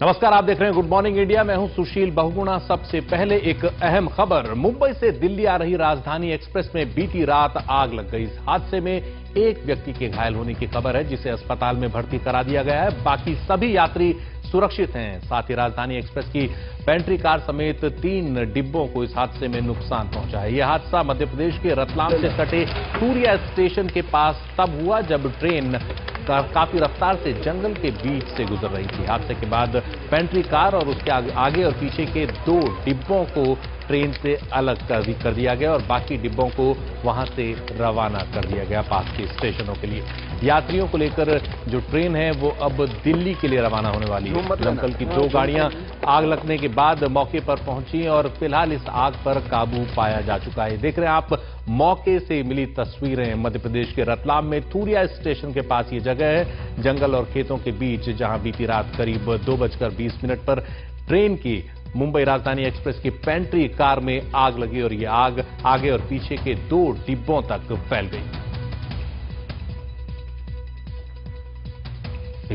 नमस्कार, आप देख रहे हैं गुड मॉर्निंग इंडिया। मैं हूं सुशील बहुगुणा। सबसे पहले एक अहम खबर। मुंबई से दिल्ली आ रही राजधानी एक्सप्रेस में बीती रात आग लग गई। इस हादसे में एक व्यक्ति के घायल होने की खबर है, जिसे अस्पताल में भर्ती करा दिया गया है। बाकी सभी यात्री सुरक्षित हैं। साथ ही राजधानी एक्सप्रेस की पेंट्री कार समेत 3 डिब्बों को इस हादसे में नुकसान पहुंचा है। यह हादसा मध्य प्रदेश के रतलाम से सटे सूर्या स्टेशन के पास तब हुआ जब ट्रेन काफी रफ्तार से जंगल के बीच से गुजर रही थी। हादसे के बाद पेंट्री कार और उसके आगे और पीछे के 2 डिब्बों को ट्रेन से अलग कर दिया गया और बाकी डिब्बों को वहां से रवाना कर दिया गया पास के स्टेशनों के लिए। यात्रियों को लेकर जो ट्रेन है वो अब दिल्ली के लिए रवाना होने वाली है। दमकल की 2 गाड़ियां आग लगने के बाद मौके पर पहुंची और फिलहाल इस आग पर काबू पाया जा चुका है। देख रहे हैं आप मौके से मिली तस्वीरें। मध्य प्रदेश के रतलाम में सूर्या स्टेशन के पास ये जगह है, जंगल और खेतों के बीच, जहां बीती रात करीब 2:20 पर ट्रेन की मुंबई राजधानी एक्सप्रेस की पेंट्री कार में आग लगी और ये आग आगे और पीछे के 2 डिब्बों तक फैल गई।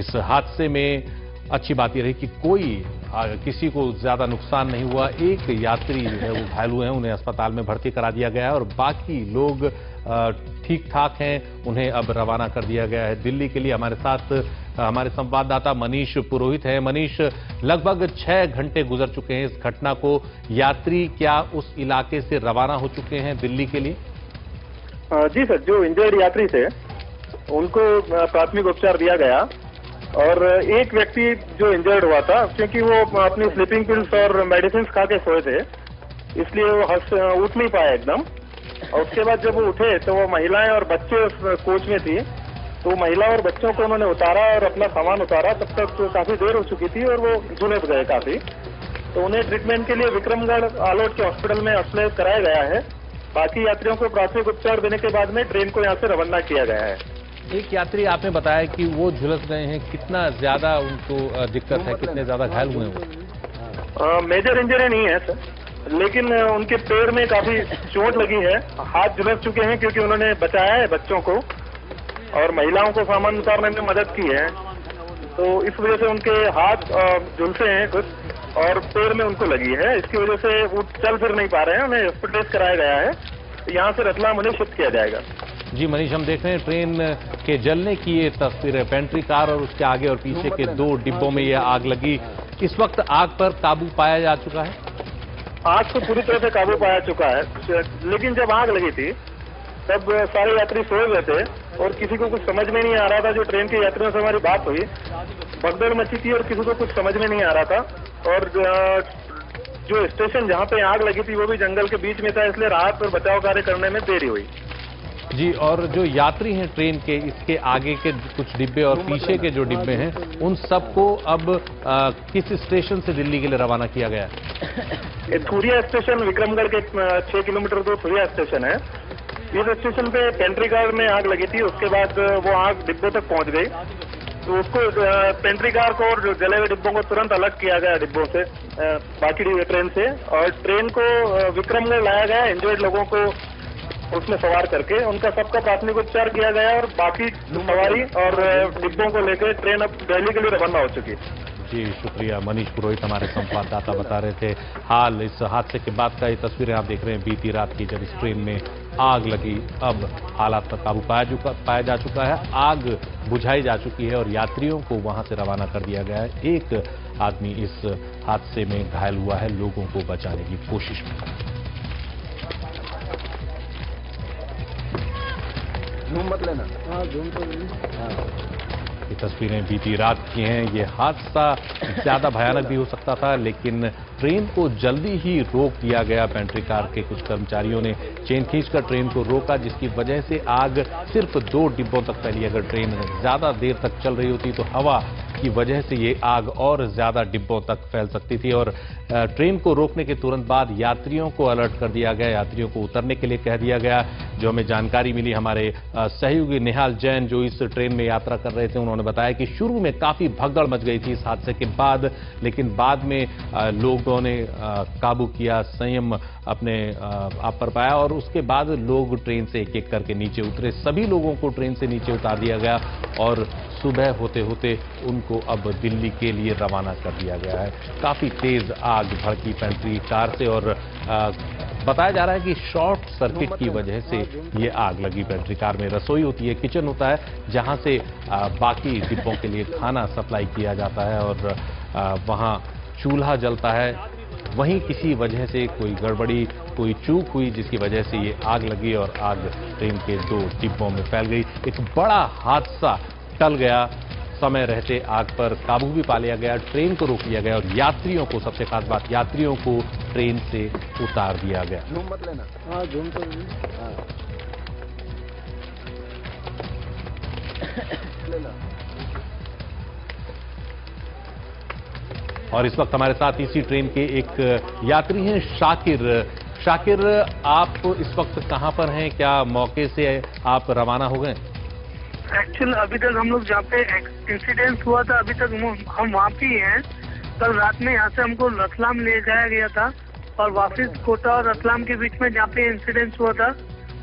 इस हादसे में अच्छी बात यह रही कि किसी को ज्यादा नुकसान नहीं हुआ। एक यात्री जो है वो घायल हुए हैं, उन्हें अस्पताल में भर्ती करा दिया गया है और बाकी लोग ठीक ठाक हैं। उन्हें अब रवाना कर दिया गया है दिल्ली के लिए। हमारे साथ हमारे संवाददाता मनीष पुरोहित हैं। मनीष, लगभग 6 घंटे गुजर चुके हैं इस घटना को। यात्री क्या उस इलाके से रवाना हो चुके हैं दिल्ली के लिए? जी सर, जो इंजर्ड यात्री थे उनको प्राथमिक उपचार दिया गया और एक व्यक्ति जो इंजर्ड हुआ था, क्योंकि वो अपनी स्लीपिंग पिल्स और मेडिसिन खा के सोए थे, इसलिए वो उठ नहीं पाया एकदम। और उसके बाद जब वो उठे तो वो महिलाएं और बच्चे उस कोच में थी, तो महिला और बच्चों को उन्होंने उतारा और अपना सामान उतारा। तब तक तो काफी देर हो चुकी थी और वो झुलस गए काफी। तो उन्हें ट्रीटमेंट के लिए विक्रमगढ़ आलोट के हॉस्पिटल में हॉस्पिटलाइज कराया गया है। बाकी यात्रियों को प्राथमिक उपचार देने के बाद में ट्रेन को यहाँ से रवाना किया गया है। एक यात्री आपने बताया कि वो झुलस गए हैं, कितना ज्यादा उनको दिक्कत है, कितने ज्यादा घायल हुए हैं वो? मेजर इंजरी नहीं है सर, लेकिन उनके पैर में काफी चोट लगी है। हाथ झुलस चुके हैं क्योंकि उन्होंने बचाया है बच्चों को और महिलाओं को सामान उतारने में मदद की है। तो इस वजह से उनके हाथ झुलसे हैं कुछ और पैर में उनको लगी है। इसकी वजह से वो चल फिर नहीं पा रहे हैं। उन्हें हॉस्पिटलाइज कराया गया है। यहाँ से रतलाम उन्हें शिफ्ट किया जाएगा। जी मनीष, हम देख रहे हैं ट्रेन के जलने की ये तस्वीर है। पेंट्री कार और उसके आगे और पीछे के 2 डिब्बों में यह आग लगी। इस वक्त आग पर काबू पाया जा चुका है? आग तो पूरी तरह से काबू पाया चुका है, लेकिन जब आग लगी थी तब सारे यात्री सोए हुए थे और किसी को कुछ समझ में नहीं आ रहा था। जो ट्रेन के यात्रियों से हमारी बात हुई, भगदड़ मची थी और किसी को कुछ समझ में नहीं आ रहा था। और जो स्टेशन जहाँ पे आग लगी थी वो भी जंगल के बीच में था, इसलिए राहत और बचाव कार्य करने में देरी हुई। जी, और जो यात्री हैं ट्रेन के, इसके आगे के कुछ डिब्बे और पीछे के जो डिब्बे हैं, उन सबको अब किस स्टेशन से दिल्ली के लिए रवाना किया गया है? सूर्या स्टेशन, विक्रमगढ़ के 6 किलोमीटर दूर सूर्या स्टेशन है। इस स्टेशन पे पेंट्री कार में आग लगी थी। उसके बाद वो आग डिब्बों तक पहुंच गई, तो उसको पेंट्री कार को और जले हुए डिब्बों को तुरंत अलग किया गया डिब्बों से, बाकी ट्रेन से। और ट्रेन को विक्रमगढ़ लाया गया इंजर्ड लोगों को उसमें सवार करके। उनका सबका प्राथमिक उपचार किया गया और बाकी सवारी और डिब्बों को लेकर ट्रेन अब दिल्ली के लिए रवाना हो चुकी है। जी शुक्रिया। मनीष पुरोहित हमारे संवाददाता बता रहे थे हाल इस हादसे के बाद का। ये तस्वीरें आप देख रहे हैं बीती रात की, जब इस ट्रेन में आग लगी। अब हालात पर काबू पाया जा चुका है, आग बुझाई जा चुकी है और यात्रियों को वहां से रवाना कर दिया गया है। एक आदमी इस हादसे में घायल हुआ है, लोगों को बचाने की कोशिश में। मत लेना। ये तस्वीरें बीती रात की हैं। ये हादसा ज्यादा भयानक भी हो सकता था, लेकिन ट्रेन को जल्दी ही रोक दिया गया। पेंट्री कार के कुछ कर्मचारियों ने चेन खींचकर ट्रेन को रोका, जिसकी वजह से आग सिर्फ 2 डिब्बों तक फैली। अगर ट्रेन ज्यादा देर तक चल रही होती तो हवा की वजह से ये आग और ज्यादा डिब्बों तक फैल सकती थी। और ट्रेन को रोकने के तुरंत बाद यात्रियों को अलर्ट कर दिया गया, यात्रियों को उतरने के लिए कह दिया गया। जो हमें जानकारी मिली, हमारे सहयोगी निहाल जैन जो इस ट्रेन में यात्रा कर रहे थे, उन्होंने बताया कि शुरू में काफी भगदड़ मच गई थी इस हादसे के बाद, लेकिन बाद में लोगों ने काबू किया, संयम अपने आप पर पाया और उसके बाद लोग ट्रेन से एक एक करके नीचे उतरे। सभी लोगों को ट्रेन से नीचे उतार दिया गया और सुबह होते होते उनको अब दिल्ली के लिए रवाना कर दिया गया है। काफी तेज आग भड़की पेंट्री कार से और बताया जा रहा है कि शॉर्ट सर्किट की वजह से ये आग लगी। पेंट्री कार में रसोई होती है, किचन होता है, जहां से बाकी डिब्बों के लिए खाना सप्लाई किया जाता है और वहां चूल्हा जलता है। वहीं किसी वजह से कोई गड़बड़ी, कोई चूक हुई जिसकी वजह से ये आग लगी और आग ट्रेन के 2 डिब्बों में फैल गई। एक बड़ा हादसा टल गया। समय रहते आग पर काबू भी पा लिया गया, ट्रेन को रोक लिया गया और यात्रियों को, सबसे खास बात, यात्रियों को ट्रेन से उतार दिया गया। झूम मत लेना। हाँ, झूम तो हाँ। लेना। और इस वक्त हमारे साथ इसी ट्रेन के एक यात्री हैं शाकिर। शाकिर, आप इस वक्त कहां पर हैं? क्या मौके से आप रवाना हो गए? एक्चुअल अभी तक हम लोग जहाँ पे इंसिडेंट हुआ था अभी तक हम वहाँ पे ही हैं। कल रात में यहाँ से हमको रतलाम ले जाया गया था और वापस कोटा और रतलाम के बीच में जहाँ पे इंसिडेंट हुआ था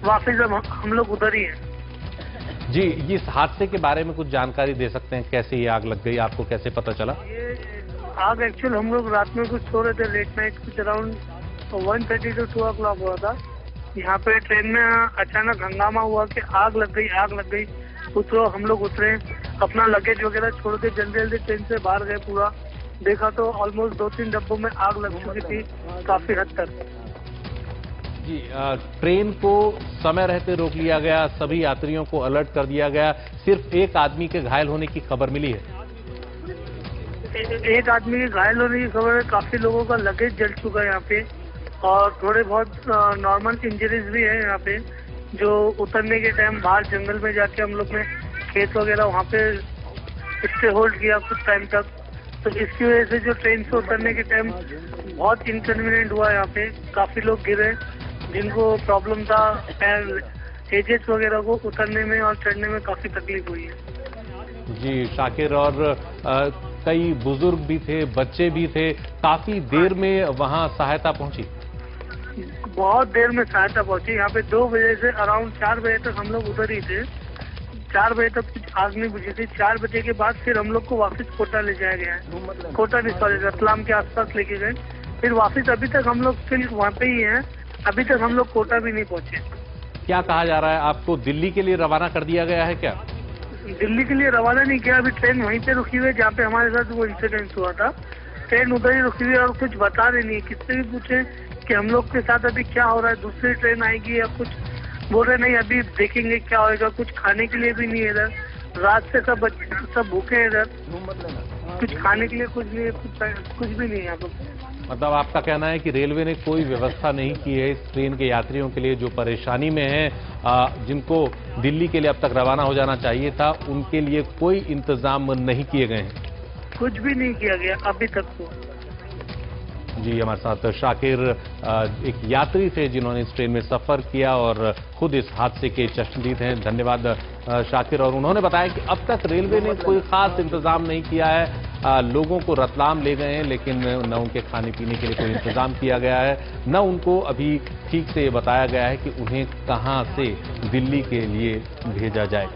वापस अब हम लोग उधर ही हैं। जी, इस हादसे के बारे में कुछ जानकारी दे सकते हैं? कैसे ये आग लग गई, आपको कैसे पता चला? ये आग एक्चुअल हम लोग रात में कुछ सो रहे थे, लेट नाइट कुछ अराउंड 1:30 to 2 o'clock हुआ था। यहाँ पे ट्रेन में अचानक हंगामा हुआ कि आग लग गई, आग लग गई। उतरो, हम लोग उतरे, अपना लगेज वगैरह छोड़ के जल्दी जल्दी ट्रेन से बाहर गए। पूरा देखा तो ऑलमोस्ट 2-3 डब्बों में आग लग चुकी थी काफी हद तक। जी, ट्रेन को समय रहते रोक लिया गया, सभी यात्रियों को अलर्ट कर दिया गया। सिर्फ एक आदमी के घायल होने की खबर मिली है। एक आदमी के घायल होने की खबर है, काफी लोगों का लगेज जल चुका है यहाँ पे और थोड़े बहुत नॉर्मल इंजरीज भी है यहाँ पे, जो उतरने के टाइम बाहर जंगल में जाके हम लोग ने खेत वगैरह वहाँ पे स्टे होल्ड किया कुछ टाइम तक। तो इसकी वजह से जो ट्रेन से उतरने के टाइम बहुत इनकन्वीनियंट हुआ यहाँ पे। काफी लोग गिरे जिनको प्रॉब्लम था, एजेस वगैरह को उतरने में और चढ़ने में काफी तकलीफ हुई है। जी शाकिर, और कई बुजुर्ग भी थे, बच्चे भी थे। काफी देर में वहां सहायता पहुंची? बहुत देर में सहायता पहुंची। यहाँ पे 2 बजे से अराउंड 4 बजे तक हम लोग उधर ही थे। 4 बजे तक कुछ आग नहीं बुझी थी। 4 बजे के बाद फिर हम लोग को वापस कोटा ले जाया गया है। कोटा नहीं, सॉरी, रतलाम के आसपास लेके गए। फिर वापस अभी तक हम लोग फिर वहाँ पे ही हैं। अभी तक हम लोग कोटा भी नहीं पहुंचे। क्या कहा जा रहा है, आपको दिल्ली के लिए रवाना कर दिया गया है क्या? दिल्ली के लिए रवाना नहीं किया, अभी ट्रेन वहीं पे रुकी हुई है जहाँ पे हमारे साथ वो इंसिडेंट हुआ था। ट्रेन उधर ही रुकी हुई है और कुछ बता रहे नहीं। किससे भी पूछे कि हम लोग के साथ अभी क्या हो रहा है, दूसरी ट्रेन आएगी या कुछ, बोल रहे नहीं अभी देखेंगे क्या होएगा। कुछ खाने के लिए भी नहीं है इधर, रात से सब भूखे हैं इधर। कुछ खाने के लिए कुछ नहीं है, कुछ भी नहीं है यहाँ पर। मतलब आपका कहना है कि रेलवे ने कोई व्यवस्था नहीं की है इस ट्रेन के यात्रियों के लिए जो परेशानी में हैं, जिनको दिल्ली के लिए अब तक रवाना हो जाना चाहिए था, उनके लिए कोई इंतजाम नहीं किए गए हैं? कुछ भी नहीं किया गया अभी तक तो। जी, हमारे साथ शाकिर एक यात्री थे जिन्होंने इस ट्रेन में सफर किया और खुद इस हादसे के चश्मदीद हैं। धन्यवाद शाकिर। और उन्होंने बताया कि अब तक रेलवे ने कोई खास इंतजाम नहीं किया है। लोगों को रतलाम ले गए हैं लेकिन न उनके खाने पीने के लिए कोई इंतजाम किया गया है, न उनको अभी ठीक से बताया गया है कि उन्हें कहां से दिल्ली के लिए भेजा जाए।